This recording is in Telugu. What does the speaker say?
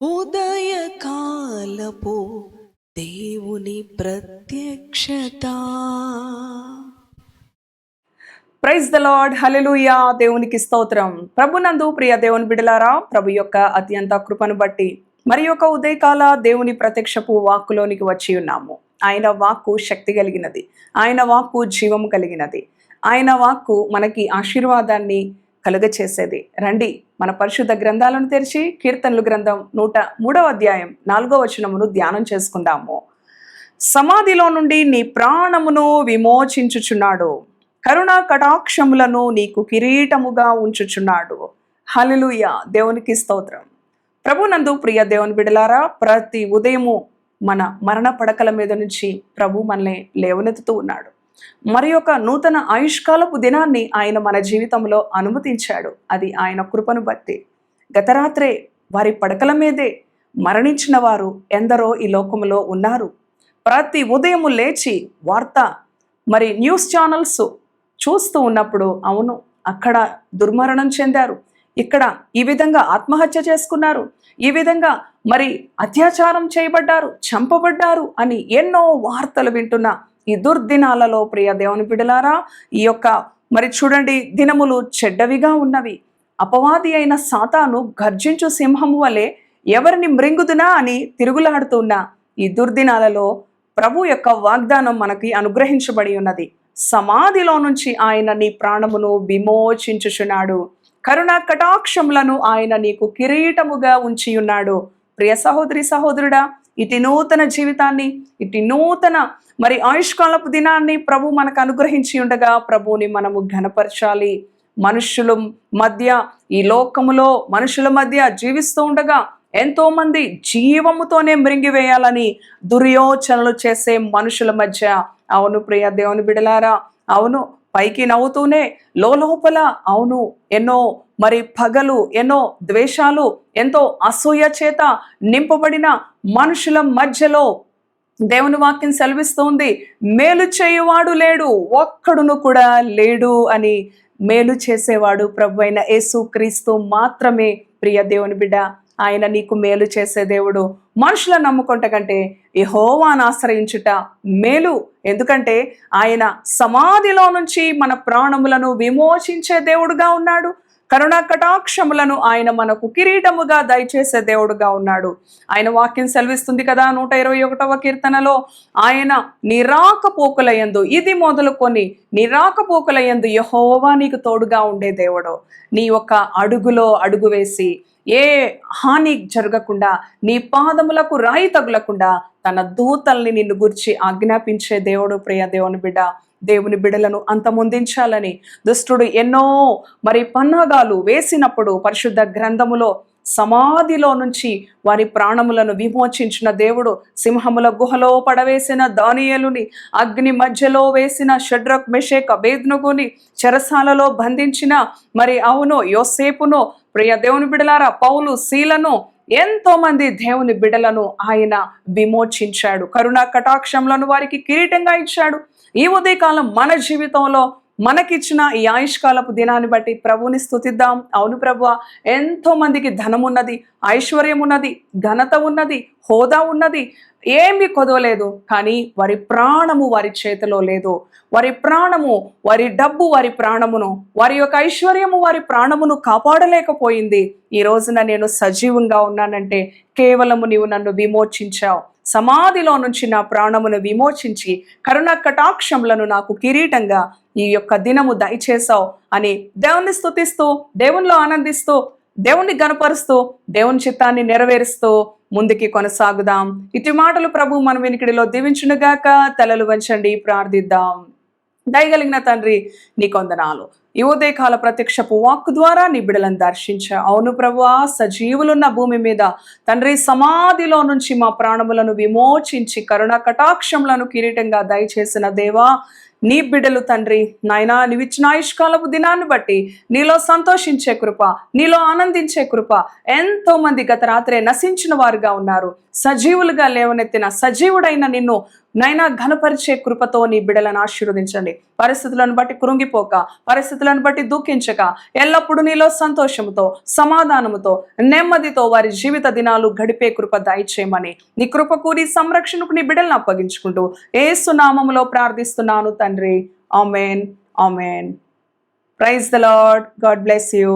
ఉదయకాలపు దేవుని ప్రత్యక్షత. ప్రైజ్ ద లార్డ్, హల్లెలూయా. దేవునికి స్తోత్రం. ప్రభునందు ప్రియ దేవుని బిడలారా, ప్రభు యొక్క అత్యంత కృపను బట్టి మరి యొక్క ఉదయకాల దేవుని ప్రత్యక్షపు వాక్కులోనికి వచ్చి ఉన్నాము. ఆయన వాక్కు శక్తి కలిగినది, ఆయన వాక్కు జీవము కలిగినది, ఆయన వాక్కు మనకి ఆశీర్వాదాన్ని కలుగచేసేది. రండి, మన పరిశుద్ధ గ్రంథాలను తెరిచి కీర్తనలు గ్రంథం 103వ అధ్యాయం 4వ వచనమును ధ్యానం చేసుకుందాము. సమాధిలో నుండి నీ ప్రాణమును విమోచించుచున్నాడు, కరుణా కటాక్షములను నీకు కిరీటముగా ఉంచుచున్నాడు. హల్లెలూయా. దేవునికి స్తోత్రం. ప్రభునందు ప్రియ దేవుని బిడలారా, ప్రతి ఉదయము మన మరణ పడకల మీద నుంచి ప్రభు మనల్ని లేవనెత్తుతూ ఉన్నాడు. మరి ఒక నూతన ఆయుష్కాలపు దినాన్ని ఆయన మన జీవితంలో అనుమతించాడు. అది ఆయన కృపను బట్టి. గత రాత్రే వారి పడకల మీదే మరణించిన వారు ఎందరో ఈ లోకంలో ఉన్నారు. ప్రతి ఉదయము లేచి వార్త మరి న్యూస్ ఛానల్స్ చూస్తూ ఉన్నప్పుడు, అవును, అక్కడ దుర్మరణం చెందారు, ఇక్కడ ఈ విధంగా ఆత్మహత్య చేసుకున్నారు, ఈ విధంగా మరి అత్యాచారం చేయబడ్డారు, చంపబడ్డారు అని ఎన్నో వార్తలు వింటున్న ఈ దుర్దినాలలో ప్రియ దేవుని బిడలారా, ఈ యొక్క మరి చూడండి, దినములు చెడ్డవిగా ఉన్నవి. అపవాది అయిన సాతాను గర్జించు సింహము వలె ఎవరిని మృంగుదునా అని తిరుగులాడుతున్న ఈ దుర్దినాలలో ప్రభు యొక్క వాగ్దానం మనకి అనుగ్రహించబడి ఉన్నది. సమాధిలో నుంచి ఆయన నీ ప్రాణమును విమోచించుచున్నాడు, కరుణా కటాక్షములను ఆయన నీకు కిరీటముగా ఉంచి ఉన్నాడు. ప్రియ సహోదరి సహోదరుడా, ఇటు నూతన జీవితాన్ని, ఇటు నూతన మరి ఆయుష్కాలపు దినాన్ని ప్రభు మనకు అనుగ్రహించి ఉండగా ప్రభువుని మనము ఘనపరచాలి. మనుషుల మధ్య, ఈ లోకములో మనుషుల మధ్య జీవిస్తూ ఉండగా ఎంతో మంది జీవముతోనే మృంగివేయాలని దుర్యోచనలు చేసే మనుషుల మధ్య, అవును ప్రియ దేవుని బిడలారా, అవును, పైకి నవ్వుతూనే లోపల అవును ఎన్నో మరి పగలు, ఎన్నో ద్వేషాలు, ఎంతో అసూయ చేత నింపబడిన మనుషుల మధ్యలో దేవుని వాక్యం సెలవిస్తోంది, మేలు చేయువాడు లేడు, ఒక్కడును కూడా లేడు అని. మేలు చేసేవాడు ప్రభు అయిన యేసు క్రీస్తు మాత్రమే. ప్రియ దేవుని బిడ్డ, ఆయన నీకు మేలు చేసే దేవుడు. మనుషులను నమ్ముకుంట కంటే యెహోవాను ఆశ్రయించుట మేలు. ఎందుకంటే ఆయన సమాధిలో నుంచి మన ప్రాణములను విమోచించే దేవుడుగా ఉన్నాడు. కరుణా కటాక్షములను ఆయన మనకు కిరీటముగా దయచేసే దేవుడుగా ఉన్నాడు. ఆయన వాక్యం సెలవిస్తుంది కదా 121వ కీర్తనలో, ఆయన నిరాకపోకలయందు, ఇది మొదలుకొని నిరాకపోకలయందు యెహోవా నీకు తోడుగా ఉండే దేవుడు. నీ యొక్క అడుగులో అడుగు వేసి ఏ హాని జరగకుండా, నీ పాదములకు రాయి తగులకుండా తన దూతల్ని నిన్ను గురించి ఆజ్ఞాపించే దేవుడు. ప్రియ దేవుని బిడ్డ, దేవుని బిడలను అంతమొందించాలని దుష్టుడు ఎన్నో మరి పన్నాగాలు వేసినప్పుడు పరిశుద్ధ గ్రంథములో సమాధిలో నుంచి వారి ప్రాణములను విమోచించిన దేవుడు, సింహముల గుహలో పడవేసిన దానియేలుని, అగ్ని మధ్యలో వేసిన షడ్రక్ మెషేక్ అబేద్నెగోని, చెరసాలలో బంధించిన మరి అవును యోసేపును, ప్రియ దేవుని బిడలారా, పౌలు శీలను, ఎంతో మంది దేవుని బిడలను ఆయన విమోచించాడు. కరుణా కటాక్షములను వారికి కిరీటంగా ఇచ్చాడు. ఈ ఉదయకాలం మన జీవితంలో మనకిచ్చిన ఈ ఆయుష్కాలపు దినాన్ని బట్టి ప్రభువుని స్తుతిద్దాం. అవును ప్రభువా, ఎంతో మందికి ధనం ఉన్నది, ఐశ్వర్యం ఉన్నది, ఘనత ఉన్నది, హోదా ఉన్నది, ఏమీ కొదవలేదు, కానీ వారి ప్రాణము వారి చేతిలో లేదు. వారి ప్రాణము, వారి డబ్బు వారి ప్రాణమును, వారి యొక్క ఐశ్వర్యము వారి ప్రాణమును కాపాడలేకపోయింది. ఈ రోజున నేను సజీవంగా ఉన్నానంటే కేవలము నీవు నన్ను విమోచించావు. సమాధిలో నుంచి నా ప్రాణమును విమోచించి కరుణా కటాక్షములను నాకు కిరీటంగా ఈ యొక్క దినము దయచేసావు అని దేవుణ్ణి స్తుతిస్తూ, దేవునిలో ఆనందిస్తూ, దేవుణ్ణి గనపరుస్తూ, దేవుని చిత్తాన్ని నెరవేరుస్తూ ముందుకి కొనసాగుదాం. ఇటు మాటలు ప్రభు మన వినికిడిలో దీవించునుగాక. తలలు వంచండి, ప్రార్థిద్దాం. దయగలిగిన తండ్రి, నీ కొందనాలు. ఈ ఉదయకాల ప్రత్యక్షపు వాక్కు ద్వారా నీ బిడలను దర్శించా. అవును ప్రభువా, సజీవులున్న భూమి మీద తండ్రి సమాధిలో నుంచి మా ప్రాణములను విమోచించి కరుణ కటాక్షములను కిరీటంగా దయచేసిన దేవా, నీ బిడ్డలు తండ్రి నాయనా నీవిచ్చిన ఆయుష్కాలపు దినాన్ని బట్టి నీలో సంతోషించే కృప, నీలో ఆనందించే కృప. ఎంతో మంది గత రాత్రే నశించిన వారుగా ఉన్నారు. సజీవులుగా లేవనెత్తిన సజీవుడైన నిన్ను నైనా ఘనపరిచే కృపతో నీ బిడ్డలను ఆశీర్వదించండి. పరిస్థితులను బట్టి కృంగిపోక, పరిస్థితులను బట్టి దుఃఖించక, ఎల్లప్పుడూ నీలో సంతోషముతో, సమాధానముతో, నెమ్మదితో వారి జీవిత దినాలు గడిపే కృప దయచేయమని నీ కృపకు, నీ సంరక్షణకు నీ బిడ్డలను అప్పగించుకుంటూ యేసు నామములో ప్రార్థిస్తున్నాను తండ్రి. Amen, amen. Praise the lord. God bless you.